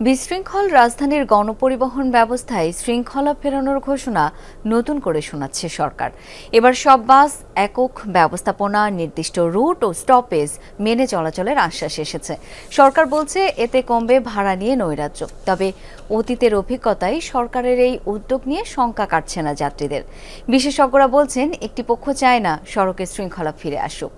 বিশৃঙ্খল রাজধানীর গণপরিবহন ব্যবস্থায় শৃঙ্খলা ফেরানোর ঘোষণা নতুন করে শোনাচ্ছে সরকার। এবার সব বাস একক ব্যবস্থাপনা, নির্দিষ্ট রুট ও স্টপেজ মেনে চলাচলের আশ্বাস এসেছে। সরকার বলছে এতে কমবে ভাড়া নিয়ে নৈরাজ্য। তবে অতীতের অভিজ্ঞতায় সরকারের এই উদ্যোগ নিয়ে শঙ্কা কাটছে না যাত্রীদের। বিশেষজ্ঞরা বলছেন একটি পক্ষ চায় না সড়কে শৃঙ্খলা ফিরে আসুক।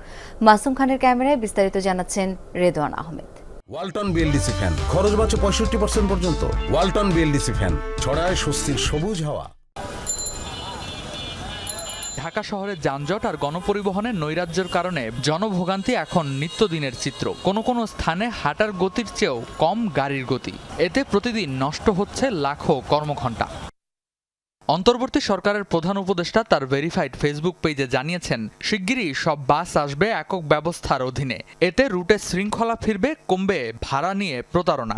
মাসুম খানের ক্যামেরায় বিস্তারিত জানাচ্ছেন রেদওয়ান আহমেদ। ওয়ালটন বিএলডিসি ফ্যান, খরচ বাঁচে 65% পর্যন্ত। ওয়ালটন বিএলডিসি ফ্যান ছড়ায় স্বস্তির সবুজ হাওয়া। ঢাকা শহরের যানজট আর গণপরিবহনের নৈরাজ্যের কারণে জনভোগান্তি এখন নিত্যদিনের চিত্র। কোনো কোনো স্থানে হাঁটার গতির চেয়েও কম গাড়ির গতি। এতে প্রতিদিন নষ্ট হচ্ছে লাখো কর্মঘণ্টা। অন্তর্বর্তী সরকারের প্রধান উপদেষ্টা তার ভেরিফাইড ফেসবুক পেজে জানিয়েছেন, শিগগিরই সব বাস আসবে একক ব্যবস্থার অধীনে। এতে রুটে শৃঙ্খলা ফিরবে, কমবে ভাড়া নিয়ে প্রতারণা।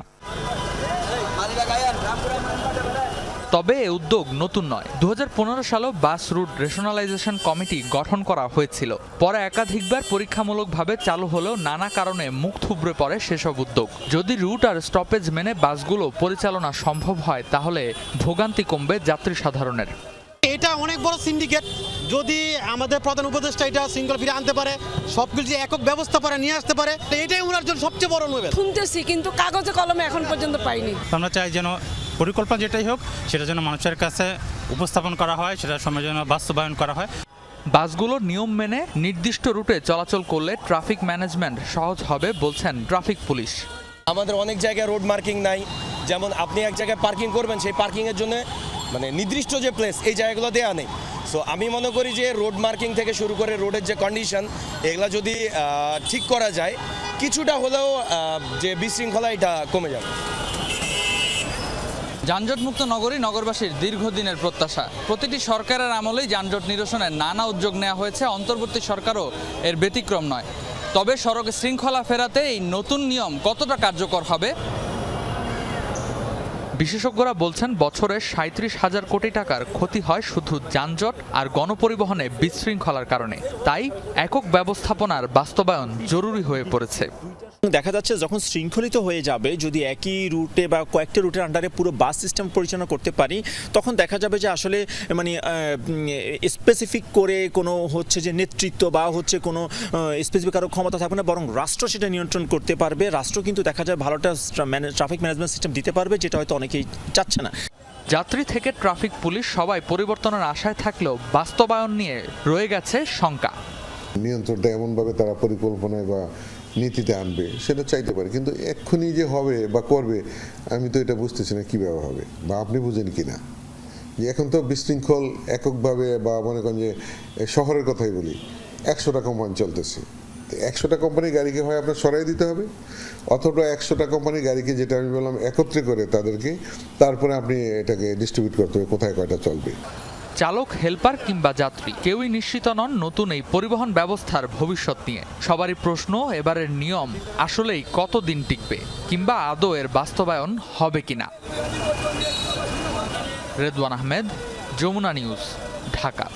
তবে এ উদ্যোগ নতুন নয়। 2015 সালেও বাস রুট রেশনালাইজেশন কমিটি গঠন করা হয়েছিল। পরে একাধিকবার পরীক্ষামূলকভাবে চালু হলেও নানা কারণে মুখ থুবড়ে পড়ে সেসব উদ্যোগ। যদি রুট আর স্টপেজ মেনে বাসগুলো পরিচালনা সম্ভব হয়, তাহলে ভোগান্তি কমবে যাত্রী সাধারণের। এটা অনেক বড় সিন্ডিকেট। যদি আমাদের প্রধান উপদেষ্টা এটা শৃঙ্খলা ফিরে আনতে পারে, সবকিছু একক ব্যবস্থা করে নিয়ে আসতে পারে, তো এটাই ওনার জন্য সবচেয়ে বড় নোবেল। শুনতেছি কিন্তু কাগজে কলমে এখন পর্যন্ত পাইনি। আমরা চাই যেন পরিকল্পনা যেটাই হোক সেটা যেন মানুষের কাছে উপস্থাপন করা হয়, সেটা সময় যেন বাস্তবায়ন করা হয়। বাসগুলো নিয়ম মেনে নির্দিষ্ট রুটে চলাচল করলে ট্রাফিক ম্যানেজমেন্ট সহজ হবে বলছেন ট্রাফিক পুলিশ। আমাদের অনেক জায়গায় রোড মার্কিং নাই। যেমন আপনি এক জায়গায় পার্কিং করবেন, সেই পার্কিংয়ের জন্য নির্দিষ্ট যে প্লেস, এই জায়গাগুলো দেওয়া নেই। সো আমি মনে করি যে রোড মার্কিং থেকে শুরু করে রোডের যে কন্ডিশন, এগুলা যদি ঠিক করা যায়, কিছুটা হলেও যে বিশৃঙ্খলা এটা কমে যাবে। যানজটমুক্ত নগরী নগরবাসীর দীর্ঘদিনের প্রত্যাশা। প্রতিটি সরকারের আমলেই যানজট নিরসনে নানা উদ্যোগ নেওয়া হয়েছে, অন্তর্বর্তী সরকারও এর ব্যতিক্রম নয়। তবে সড়কে শৃঙ্খলা ফেরাতে এই নতুন নিয়ম কতটা কার্যকর হবে? বিশেষজ্ঞরা বলছেন, বছরে 37,000 কোটি টাকার ক্ষতি হয় শুধু যানজট আর গণপরিবহনে বিশৃঙ্খলার কারণে। তাই একক ব্যবস্থাপনার বাস্তবায়ন জরুরি হয়ে পড়েছে। দেখা যাচ্ছে যখন শৃঙ্খলিত হয়ে যাবে, যদি একই রুটে বা কয়েকটা রুটের আন্ডারে পুরো বাস সিস্টেম পরিচালনা করতে পারি, তখন দেখা যাবে যে আসলে স্পেসিফিক করে কোনো যে নেতৃত্ব বা কোনো স্পেসিফিক আরও ক্ষমতা থাকবে না, বরং রাষ্ট্র সেটা নিয়ন্ত্রণ করতে পারবে। রাষ্ট্র কিন্তু দেখা যায় ভালোটা ট্রাফিক ম্যানেজমেন্ট সিস্টেম দিতে পারবে, যেটা হয়তো অনেকেই চাচ্ছে না। যাত্রী থেকে ট্রাফিক পুলিশ সবাই পরিবর্তনের আশায় থাকলেও বাস্তবায়ন নিয়ে রয়ে গেছে শঙ্কা। নিয়ন্ত্রণটা এমনভাবে তারা পরিকল্পনায় বা নীতিতে আনবে সেটা চাইতে পারে, কিন্তু এক্ষুনি যে হবে বা করবে আমি তো এটা বুঝতেছি না কীভাবে হবে, বা আপনি বুঝেন কি না। যে এখন তো বিশৃঙ্খল এককভাবে, বা মনে করেন যে শহরের কথাই বলি, 100টা কোম্পানি চলতেছে। 100টা কোম্পানির গাড়িকে হয় আপনার সরাই দিতে হবে, অথবা 100টা কোম্পানির গাড়িকে, যেটা আমি বললাম, একত্রে করে তাদেরকে তারপরে আপনি এটাকে ডিস্ট্রিবিউট করতে হবে কোথায় কয়টা চলবে। চালক, হেলপার কিংবা যাত্রী কেউই নিশ্চিত নন নতুন এই পরিবহন ব্যবস্থার ভবিষ্যৎ নিয়ে। সবারই প্রশ্ন, এবারের নিয়ম আসলেই কতদিন টিকবে, কিংবা আদৌ এর বাস্তবায়ন হবে কিনা। রেদওয়ান আহমেদ, যমুনা নিউজ, ঢাকা।